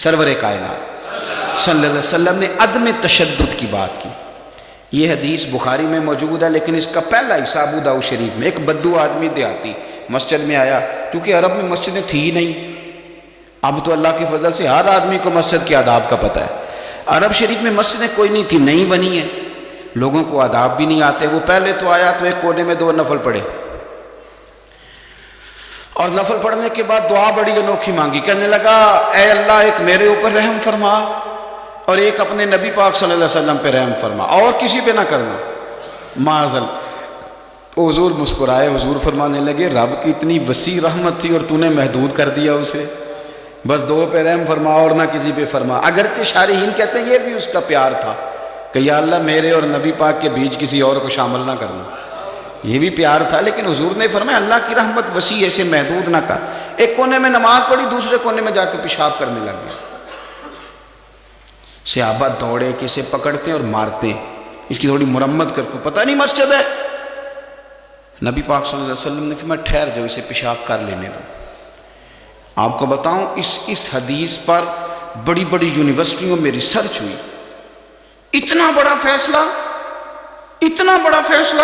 سرور کائنات صلی اللہ علیہ وسلم نے عدم تشدد کی بات کی۔ یہ حدیث بخاری میں موجود ہے، لیکن اس کا پہلا حصہ ابو داؤد شریف میں۔ ایک بدو آدمی دیہاتی مسجد میں آیا، کیونکہ عرب میں مسجدیں تھی ہی نہیں۔ اب تو اللہ کے فضل سے ہر آدمی کو مسجد کے آداب کا پتہ ہے۔ عرب شریف میں مسجدیں کوئی نہیں تھی، نئی بنی ہیں، لوگوں کو آداب بھی نہیں آتے۔ وہ پہلے تو آیا تو ایک کونے میں 2 نفل پڑھے، اور نفل پڑھنے کے بعد دعا بڑی انوکھی مانگی، کہنے لگا اے اللہ ایک میرے اوپر رحم فرما اور ایک اپنے نبی پاک صلی اللہ علیہ وسلم پہ رحم فرما، اور کسی پہ نہ کرنا معاذ۔ حضور مسکرائے، حضور فرمانے لگے رب کی اتنی وسیع رحمت تھی اور تو نے محدود کر دیا اسے، بس 2 پہ رحم فرما اور نہ کسی پہ فرما۔ اگرچہ شارحین کہتے ہیں یہ بھی اس کا پیار تھا کہ یا اللہ میرے اور نبی پاک کے بیچ کسی اور کو شامل نہ کرنا، یہ بھی پیار تھا، لیکن حضور نے فرمایا اللہ کی رحمت وسیع ہے، اسے محدود نہ کر۔ ایک کونے میں نماز پڑھی، دوسرے کونے میں جا کے پیشاب کرنے لگ گیا۔ صحابہ دوڑے کہ اسے پکڑتے اور مارتے، اس کی تھوڑی مرمت کرتے، پتہ نہیں مسجد ہے۔ نبی پاک صلی اللہ علیہ وسلم نے فرمایا ٹھہر جاؤ، اسے پیشاب کر لینے دو۔ آپ کو بتاؤں اس حدیث پر بڑی بڑی یونیورسٹیوں میں ریسرچ ہوئی۔ اتنا بڑا فیصلہ، اتنا بڑا فیصلہ،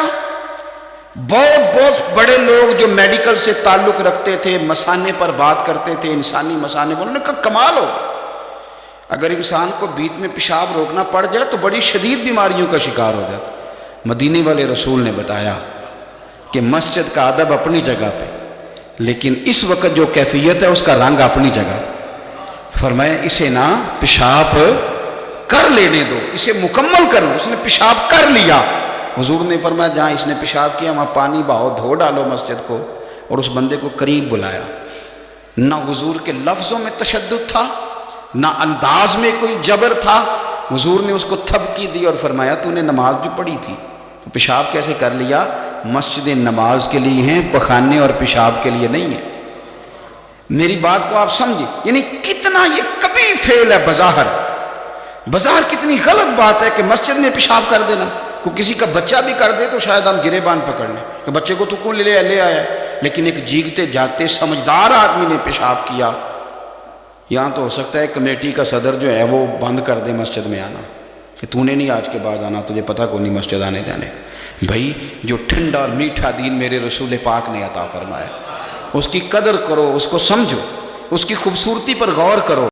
بہت بڑے لوگ جو میڈیکل سے تعلق رکھتے تھے، مثانے پر بات کرتے تھے، انسانی مثانے پر، انہوں نے کہا کمال ہو، اگر انسان کو بیچ میں پیشاب روکنا پڑ جائے تو بڑی شدید بیماریوں کا شکار ہو جاتا۔ مدینے والے رسول نے بتایا کہ مسجد کا ادب اپنی جگہ پہ، لیکن اس وقت جو کیفیت ہے اس کا رنگ اپنی جگہ۔ فرمایا اسے نہ پیشاب کر لینے دو، اسے مکمل کرو۔ اس نے پیشاب کر لیا، حضور نے فرمایا جہاں اس نے پیشاب کیا وہاں پانی بہاؤ، دھو ڈالو مسجد کو، اور اس بندے کو قریب بلایا۔ نہ حضور کے لفظوں میں تشدد تھا، نہ انداز میں کوئی جبر تھا۔ حضور نے اس کو تھبکی دی اور فرمایا تو نے نماز جو پڑھی تھی تو پیشاب کیسے کر لیا؟ مسجد نماز کے لیے ہیں، پخانے اور پیشاب کے لیے نہیں ہے۔ میری بات کو آپ سمجھیں، یعنی کتنا یہ کبھی فعل ہے بظاہر کتنی غلط بات ہے کہ مسجد میں پیشاب کر دینا۔ کوئی کسی کا بچہ بھی کر دے تو شاید ہم گرے بان پکڑ لیں کہ بچے کو تو کون لے آیا ہے، لیکن ایک جیگتے جاتے سمجھدار آدمی نے پیشاب کیا، یہاں تو ہو سکتا ہے کمیٹی کا صدر جو ہے وہ بند کر دے مسجد میں آنا کہ تو نے نہیں آج کے بعد آنا، تجھے پتہ کو نہیں مسجد آنے جانے۔ بھائی جو ٹھنڈا اور میٹھا دین میرے رسول پاک نے عطا فرمایا، اس کی قدر کرو، اس کو سمجھو، اس کی خوبصورتی پر غور کرو۔